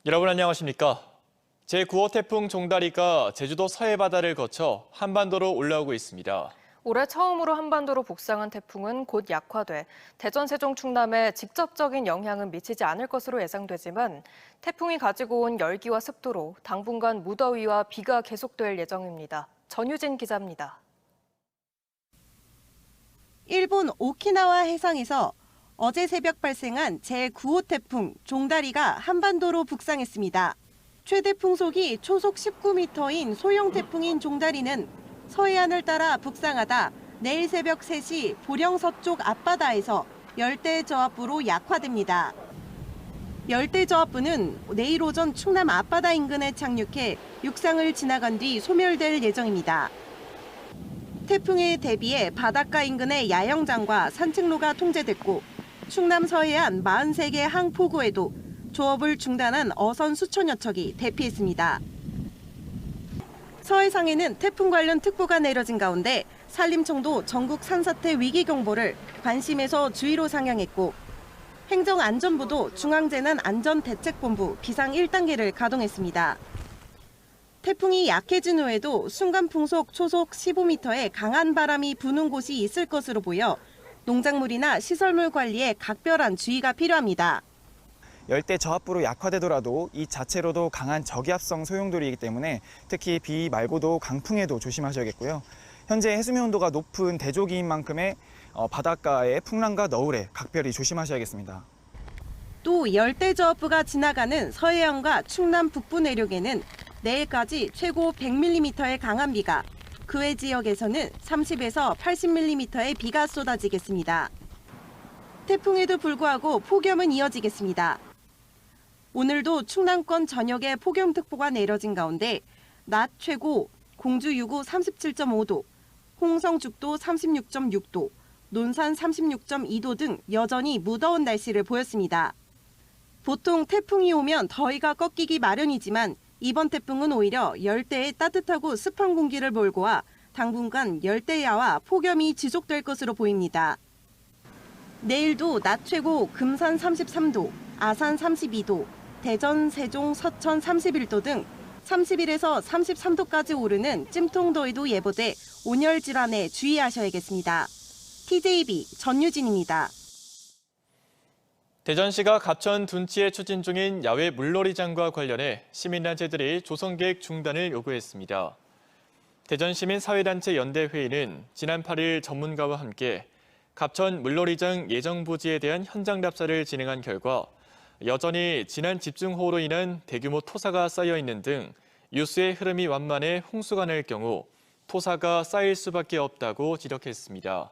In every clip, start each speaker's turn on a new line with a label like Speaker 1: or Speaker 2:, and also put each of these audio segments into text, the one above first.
Speaker 1: 여러분 안녕하십니까? 제9호 태풍 종다리가 제주도 서해 바다를 거쳐 한반도로 올라오고 있습니다.
Speaker 2: 올해 처음으로 한반도로 북상한 태풍은 곧 약화돼 대전, 세종, 충남에 직접적인 영향은 미치지 않을 것으로 예상되지만 태풍이 가지고 온 열기와 습도로 당분간 무더위와 비가 계속될 예정입니다. 전유진 기자입니다.
Speaker 3: 일본 오키나와 해상에서 어제 새벽 발생한 제9호 태풍 종다리가 한반도로 북상했습니다. 최대 풍속이 초속 19m인 소형 태풍인 종다리는 서해안을 따라 북상하다 내일 새벽 3시 보령 서쪽 앞바다에서 열대저압부로 약화됩니다. 열대저압부는 내일 오전 충남 앞바다 인근에 착륙해 육상을 지나간 뒤 소멸될 예정입니다. 태풍에 대비해 바닷가 인근의 야영장과 산책로가 통제됐고 충남 서해안 43개 항포구에도 조업을 중단한 어선 수천여 척이 대피했습니다. 서해상에는 태풍 관련 특보가 내려진 가운데 산림청도 전국 산사태 위기경보를 관심에서 주의로 상향했고 행정안전부도 중앙재난안전대책본부 비상 1단계를 가동했습니다. 태풍이 약해진 후에도 순간풍속 초속 15m의 강한 바람이 부는 곳이 있을 것으로 보여 농작물이나 시설물 관리에 각별한 주의가 필요합니다.
Speaker 4: 열대 저압부로 약화되더라도 이 자체로도 강한 저기압성 소용돌이이기 때문에 특히 비 말고도 강풍에도 조심하셔야겠고요. 현재 해수면 온도가 높은 대조기인 만큼의 바닷가의 풍랑과 너울에 각별히 조심하셔야겠습니다.
Speaker 3: 또 열대저압부가 지나가는 서해안과 충남 북부 내륙에는 내일까지 최고 100mm의 강한 비가, 그 외 지역에서는 30에서 80mm의 비가 쏟아지겠습니다. 태풍에도 불구하고 폭염은 이어지겠습니다. 오늘도 충남권 전역에 폭염특보가 내려진 가운데 낮 최고 공주 유구 37.5도, 홍성 죽도 36.6도, 논산 36.2도 등 여전히 무더운 날씨를 보였습니다. 보통 태풍이 오면 더위가 꺾이기 마련이지만 이번 태풍은 오히려 열대의 따뜻하고 습한 공기를 몰고 와 당분간 열대야와 폭염이 지속될 것으로 보입니다. 내일도 낮 최고 금산 33도, 아산 32도, 대전, 세종, 서천 31도 등 31에서 33도까지 오르는 찜통더위도 예보돼 온열 질환에 주의하셔야겠습니다. TJB 전유진입니다.
Speaker 1: 대전시가 갑천 둔치에 추진 중인 야외 물놀이장과 관련해 시민단체들이 조성계획 중단을 요구했습니다. 대전시민사회단체 연대회의는 지난 8일 전문가와 함께 갑천 물놀이장 예정 부지에 대한 현장 답사를 진행한 결과 여전히 지난 집중호우로 인한 대규모 토사가 쌓여 있는 등 유수의 흐름이 완만해 홍수가 날 경우 토사가 쌓일 수밖에 없다고 지적했습니다.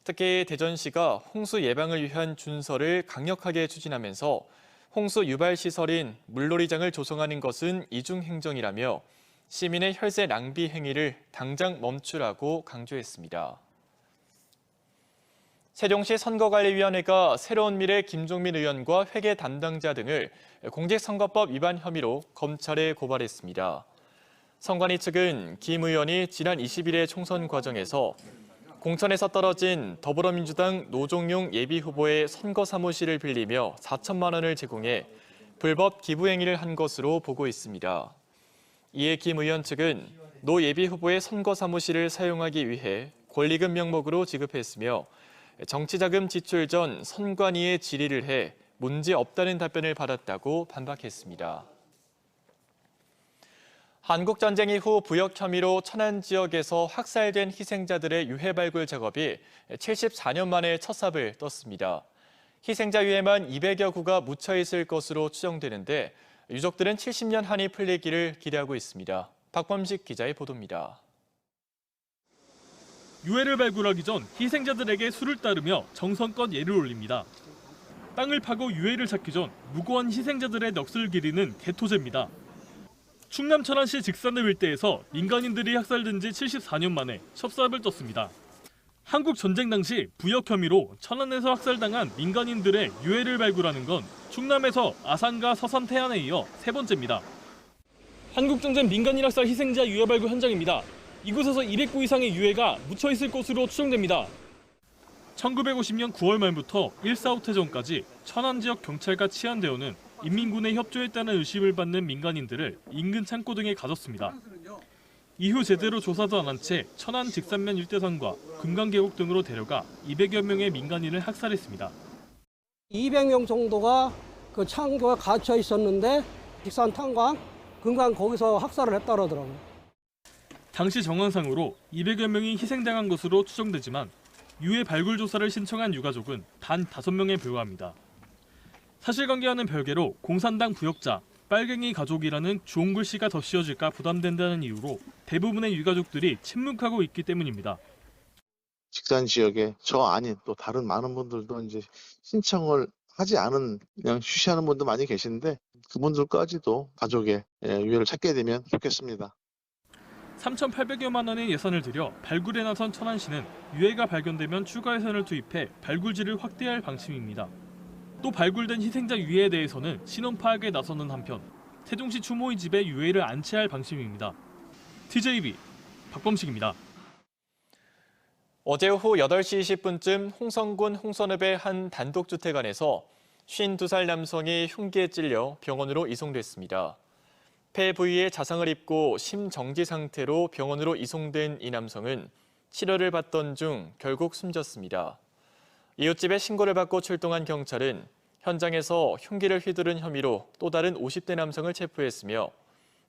Speaker 1: 특히 대전시가 홍수 예방을 위한 준설을 강력하게 추진하면서 홍수 유발 시설인 물놀이장을 조성하는 것은 이중행정이라며 시민의 혈세 낭비 행위를 당장 멈추라고 강조했습니다. 세종시 선거관리위원회가 새로운 미래 김종민 의원과 회계 담당자 등을 공직선거법 위반 혐의로 검찰에 고발했습니다. 선관위 측은 김 의원이 지난 20일의 총선 과정에서 공천에서 떨어진 더불어민주당 노종용 예비후보의 선거 사무실을 빌리며 4천만 원을 제공해 불법 기부 행위를 한 것으로 보고 있습니다. 이에 김 의원 측은 노 예비후보의 선거 사무실을 사용하기 위해 권리금 명목으로 지급했으며 정치자금 지출 전 선관위에 질의를 해 문제 없다는 답변을 받았다고 반박했습니다. 한국전쟁 이후 부역 혐의로 천안 지역에서 학살된 희생자들의 유해 발굴 작업이 74년 만에 첫 삽을 떴습니다. 희생자 유해만 200여 구가 묻혀 있을 것으로 추정되는데 유족들은 70년 한이 풀리기를 기대하고 있습니다. 박범식 기자의 보도입니다.
Speaker 5: 유해를 발굴하기 전 희생자들에게 술을 따르며 정성껏 예를 올립니다. 땅을 파고 유해를 찾기 전 무고한 희생자들의 넋을 기리는 개토제입니다. 충남 천안시 직산읍 일대에서 민간인들이 학살된 지 74년 만에 첫 삽을 떴습니다. 한국 전쟁 당시 부역 혐의로 천안에서 학살당한 민간인들의 유해를 발굴하는 건 충남에서 아산과 서산 태안에 이어 세 번째입니다. 한국전쟁 민간인 학살 희생자 유해 발굴 현장입니다. 이곳에서 200구 이상의 유해가 묻혀 있을 것으로 추정됩니다. 1950년 9월 말부터 1.4.5 태전까지 천안 지역 경찰과 치안대원은 인민군에 협조했다는 의심을 받는 민간인들을 인근 창고 등에 가뒀습니다. 이후 제대로 조사도 안 한 채 천안 직산면 일대선과 금강계곡 등으로 데려가 200여 명의 민간인을 학살했습니다.
Speaker 6: 200명 정도가 그 창고에 갇혀 있었는데 직산 탄광, 금강 거기서 학살을 했다 그러더라고요.
Speaker 5: 당시 정황상으로 200여 명이 희생당한 것으로 추정되지만 유해 발굴 조사를 신청한 유가족은 단 5명에 불과합니다. 사실관계와는 별개로 공산당 부역자, 빨갱이 가족이라는 좋은 글씨가 더 씌워질까 부담된다는 이유로 대부분의 유가족들이 침묵하고 있기 때문입니다.
Speaker 7: 직산 지역에 저 아닌 또 다른 많은 분들도 이제 신청을 하지 않은 그냥 쉬쉬하는 분도 많이 계신데 그분들까지도 가족의 유해를 찾게 되면 좋겠습니다.
Speaker 5: 3,800여만 원의 예산을 들여 발굴에 나선 천안시는 유해가 발견되면 추가 예산을 투입해 발굴지를 확대할 방침입니다. 또 발굴된 희생자 유해에 대해서는 신원 파악에 나서는 한편 세종시 추모의 집에 유해를 안치할 방침입니다. TJB 박범식입니다.
Speaker 1: 어제 오후 8시 20분쯤 홍성군 홍선읍의 한 단독주택 안에서 52살 남성이 흉기에 찔려 병원으로 이송됐습니다. 폐 부위에 자상을 입고 심정지 상태로 병원으로 이송된 이 남성은 치료를 받던 중 결국 숨졌습니다. 이웃집에 신고를 받고 출동한 경찰은 현장에서 흉기를 휘두른 혐의로 또 다른 50대 남성을 체포했으며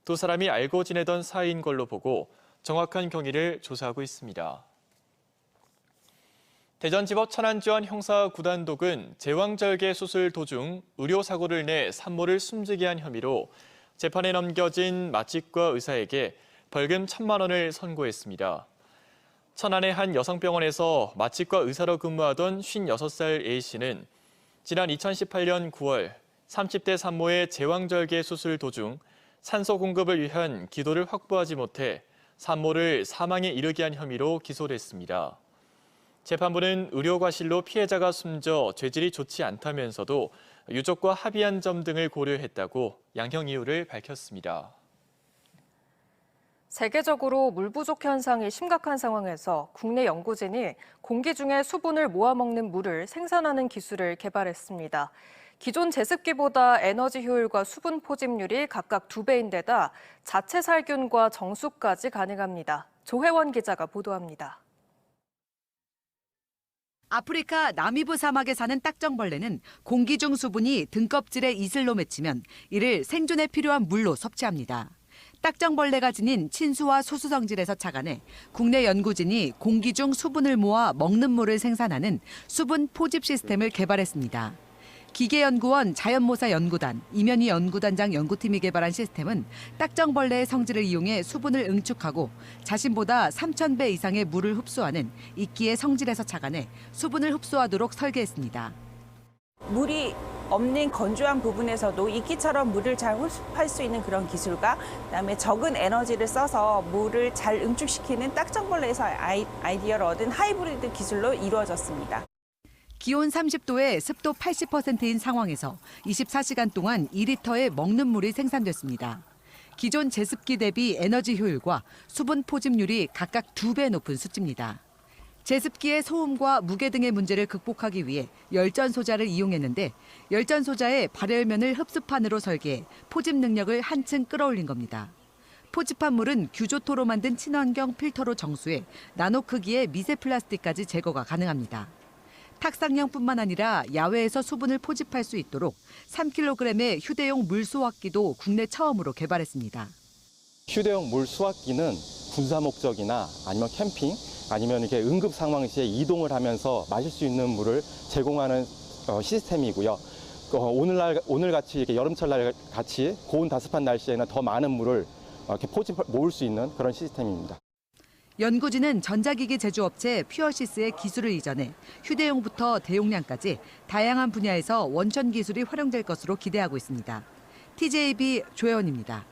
Speaker 1: 두 사람이 알고 지내던 사이인 걸로 보고 정확한 경위를 조사하고 있습니다. 대전지법 천안지원 형사9단독은 제왕절개 수술 도중 의료사고를 내 산모를 숨지게 한 혐의로 재판에 넘겨진 마취과 의사에게 벌금 1,000만 원을 선고했습니다. 천안의 한 여성병원에서 마취과 의사로 근무하던 56살 A씨는 지난 2018년 9월 30대 산모의 제왕절개 수술 도중 산소 공급을 위한 기도를 확보하지 못해 산모를 사망에 이르게 한 혐의로 기소됐습니다. 재판부는 의료과실로 피해자가 숨져 죄질이 좋지 않다면서도 유족과 합의한 점 등을 고려했다고 양형 이유를 밝혔습니다.
Speaker 2: 세계적으로 물 부족 현상이 심각한 상황에서 국내 연구진이 공기 중에 수분을 모아먹는 물을 생산하는 기술을 개발했습니다. 기존 제습기보다 에너지 효율과 수분 포집률이 각각 2배인데다 자체 살균과 정수까지 가능합니다. 조혜원 기자가 보도합니다.
Speaker 8: 아프리카 나미브 사막에 사는 딱정벌레는 공기 중 수분이 등껍질에 이슬로 맺히면 이를 생존에 필요한 물로 섭취합니다. 딱정벌레가 지닌 친수와 소수 성질에서 착안해 국내 연구진이 공기 중 수분을 모아 먹는 물을 생산하는 수분 포집 시스템을 개발했습니다. 기계연구원 자연모사연구단 이면희 연구단장 연구팀이 개발한 시스템은 딱정벌레의 성질을 이용해 수분을 응축하고 자신보다 3,000배 이상의 물을 흡수하는 이끼의 성질에서 착안해 수분을 흡수하도록 설계했습니다.
Speaker 9: 물이 없는 건조한 부분에서도 이끼처럼 물을 잘 흡수할 수 있는 그런 기술과 그다음에 적은 에너지를 써서 물을 잘 응축시키는 딱정벌레에서 아이디어를 얻은 하이브리드 기술로 이루어졌습니다.
Speaker 8: 기온 30도에 습도 80%인 상황에서 24시간 동안 2리터의 먹는 물이 생산됐습니다. 기존 제습기 대비 에너지 효율과 수분 포집률이 각각 2배 높은 수치입니다. 제습기의 소음과 무게 등의 문제를 극복하기 위해 열전 소자를 이용했는데 열전 소자의 발열면을 흡수판으로 설계해 포집 능력을 한층 끌어올린 겁니다. 포집한 물은 규조토로 만든 친환경 필터로 정수해 나노 크기의 미세 플라스틱까지 제거가 가능합니다. 탁상형뿐만 아니라 야외에서 수분을 포집할 수 있도록 3kg의 휴대용 물 수확기도 국내 처음으로 개발했습니다.
Speaker 10: 휴대용 물 수확기는 군사 목적이나 아니면 캠핑 아니면 이렇게 응급 상황 시에 이동을 하면서 마실 수 있는 물을 제공하는 시스템이고요. 오늘같이 이렇게 여름철날 같이 고온 다습한 날씨에는 더 많은 물을 이렇게 모을 수 있는 그런 시스템입니다.
Speaker 8: 연구진은 전자기기 제조업체 퓨어시스의 기술을 이전해 휴대용부터 대용량까지 다양한 분야에서 원천 기술이 활용될 것으로 기대하고 있습니다. TJB 조혜원입니다.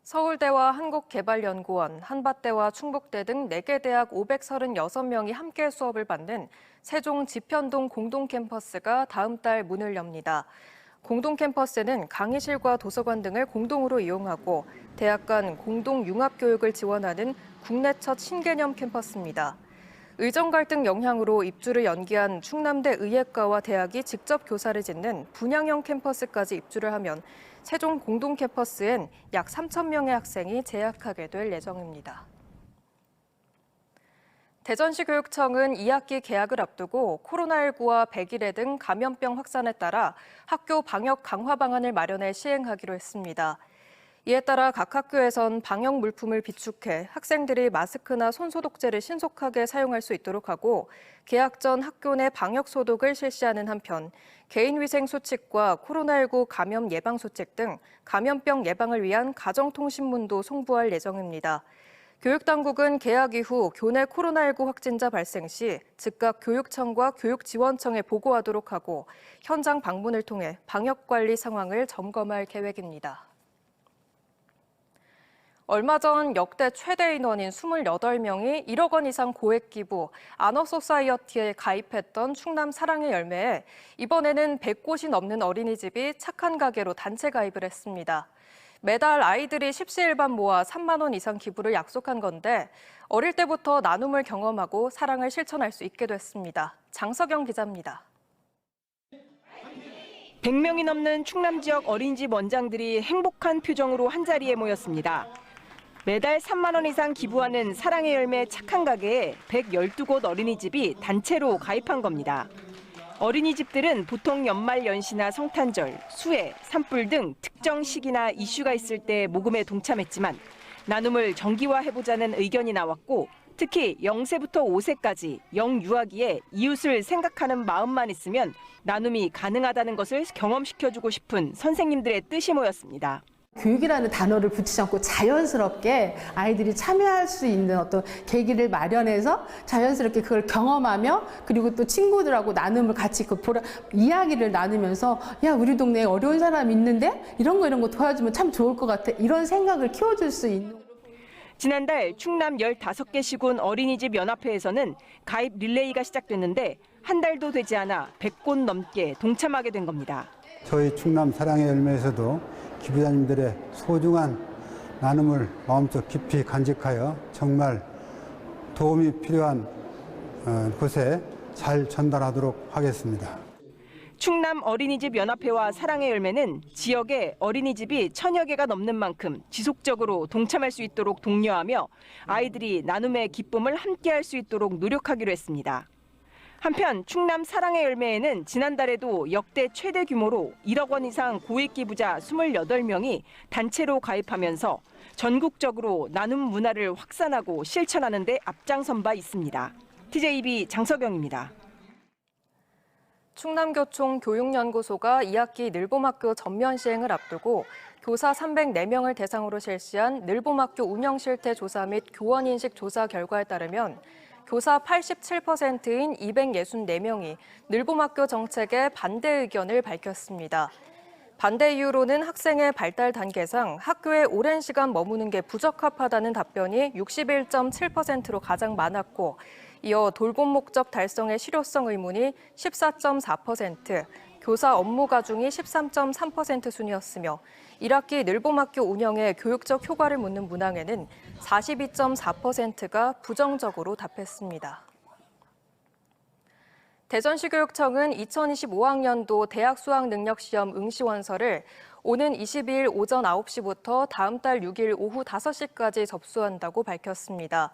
Speaker 2: 서울대와 한국개발연구원, 한밭대와 충북대 등 4개 대학 536명이 함께 수업을 받는 세종 지편동 공동캠퍼스가 다음 달 문을 엽니다. 공동캠퍼스는 강의실과 도서관 등을 공동으로 이용하고 대학 간 공동 융합 교육을 지원하는 국내 첫 신개념 캠퍼스입니다. 의정 갈등 영향으로 입주를 연기한 충남대 의예과와 대학이 직접 교사를 짓는 분양형 캠퍼스까지 입주를 하면 세종 공동 캠퍼스엔 약 3,000명의 학생이 재학하게 될 예정입니다. 대전시 교육청은 2학기 개학을 앞두고 코로나19와 백일해 등 감염병 확산에 따라 학교 방역 강화 방안을 마련해 시행하기로 했습니다. 이에 따라 각 학교에선 방역 물품을 비축해 학생들이 마스크나 손소독제를 신속하게 사용할 수 있도록 하고 개학 전 학교 내 방역 소독을 실시하는 한편 개인위생 수칙과 코로나19 감염 예방 수칙 등 감염병 예방을 위한 가정통신문도 송부할 예정입니다. 교육당국은 개학 이후 교내 코로나19 확진자 발생 시 즉각 교육청과 교육지원청에 보고하도록 하고 현장 방문을 통해 방역관리 상황을 점검할 계획입니다. 얼마 전 역대 최대 인원인 28명이 1억 원 이상 고액 기부 아너소사이어티에 가입했던 충남 사랑의 열매에 이번에는 100곳이 넘는 어린이집이 착한 가게로 단체 가입을 했습니다. 매달 아이들이 십시일반 모아 3만 원 이상 기부를 약속한 건데 어릴 때부터 나눔을 경험하고 사랑을 실천할 수 있게 됐습니다. 장석영 기자입니다.
Speaker 11: 100명이 넘는 충남 지역 어린이집 원장들이 행복한 표정으로 한자리에 모였습니다. 매달 3만 원 이상 기부하는 사랑의 열매 착한 가게에 112곳 어린이집이 단체로 가입한 겁니다. 어린이집들은 보통 연말 연시나 성탄절, 수해, 산불 등 특정 시기나 이슈가 있을 때 모금에 동참했지만 나눔을 정기화해보자는 의견이 나왔고 특히 0세부터 5세까지 영유아기에 이웃을 생각하는 마음만 있으면 나눔이 가능하다는 것을 경험시켜주고 싶은 선생님들의 뜻이 모였습니다.
Speaker 12: 교육이라는 단어를 붙이지 않고 자연스럽게 아이들이 참여할 수 있는 어떤 계기를 마련해서 자연스럽게 그걸 경험하며 그리고 또 친구들하고 나눔을 같이 이야기를 나누면서 야 우리 동네에 어려운 사람 있는데 이런 거 도와주면 참 좋을 것 같아 이런 생각을 키워줄 수 있는.
Speaker 11: 지난달 충남 15개 시군 어린이집 연합회에서는 가입 릴레이가 시작됐는데 한 달도 되지 않아 100곳 넘게 동참하게 된 겁니다.
Speaker 13: 저희 충남 사랑의 열매에서도 기부자님들의 소중한 나눔을 마음속 깊이 간직하여 정말 도움이 필요한 곳에 잘 전달하도록 하겠습니다.
Speaker 11: 충남 어린이집 연합회와 사랑의 열매는 지역에 어린이집이 1000여 개가 넘는 만큼 지속적으로 동참할 수 있도록 독려하며 아이들이 나눔의 기쁨을 함께할 수 있도록 노력하기로 했습니다. 한편 충남 사랑의 열매에는 지난달에도 역대 최대 규모로 1억 원 이상 고액 기부자 28명이 단체로 가입하면서 전국적으로 나눔 문화를 확산하고 실천하는 데 앞장선 바 있습니다. TJB 장석영입니다.
Speaker 2: 충남교총 교육연구소가 2학기 늘봄학교 전면 시행을 앞두고 교사 304명을 대상으로 실시한 늘봄학교 운영 실태 조사 및 교원 인식 조사 결과에 따르면 교사 87%인 264명이 늘봄학교 정책에 반대 의견을 밝혔습니다. 반대 이유로는 학생의 발달 단계상 학교에 오랜 시간 머무는 게 부적합하다는 답변이 61.7%로 가장 많았고 이어 돌봄 목적 달성의 실효성 의문이 14.4%, 교사 업무 가중이 13.3% 순이었으며 1학기 늘봄학교 운영의 교육적 효과를 묻는 문항에는 42.4%가 부정적으로 답했습니다. 대전시 교육청은 2025학년도 대학 수학능력시험 응시원서를 오는 22일 오전 9시부터 다음 달 6일 오후 5시까지 접수한다고 밝혔습니다.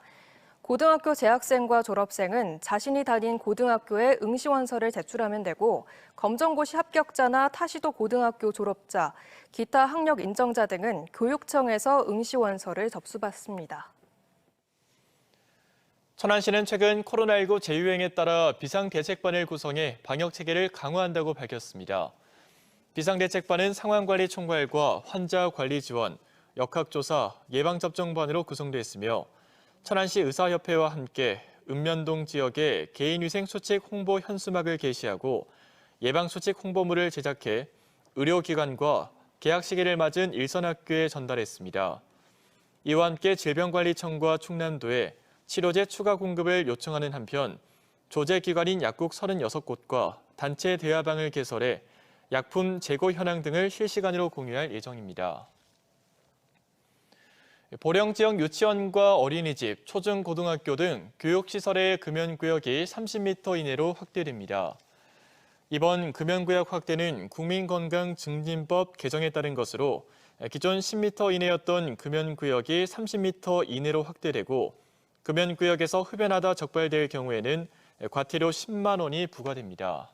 Speaker 2: 고등학교 재학생과 졸업생은 자신이 다닌 고등학교에 응시원서를 제출하면 되고 검정고시 합격자나 타시도 고등학교 졸업자, 기타 학력 인정자 등은 교육청에서 응시원서를 접수받습니다.
Speaker 1: 천안시는 최근 코로나19 재유행에 따라 비상대책반을 구성해 방역체계를 강화한다고 밝혔습니다. 비상대책반은 상황관리 총괄과 환자관리 지원, 역학조사, 예방접종반으로 구성돼 있으며 천안시 의사협회와 함께 읍면동 지역에 개인위생 수칙 홍보 현수막을 게시하고 예방수칙 홍보물을 제작해 의료기관과 개학 시기를 맞은 일선학교에 전달했습니다. 이와 함께 질병관리청과 충남도에 치료제 추가 공급을 요청하는 한편 조제기관인 약국 36곳과 단체 대화방을 개설해 약품 재고 현황 등을 실시간으로 공유할 예정입니다. 보령 지역 유치원과 어린이집, 초중고등학교 등 교육시설의 금연구역이 30m 이내로 확대됩니다. 이번 금연구역 확대는 국민건강증진법 개정에 따른 것으로 기존 10m 이내였던 금연구역이 30m 이내로 확대되고 금연구역에서 흡연하다 적발될 경우에는 과태료 10만 원이 부과됩니다.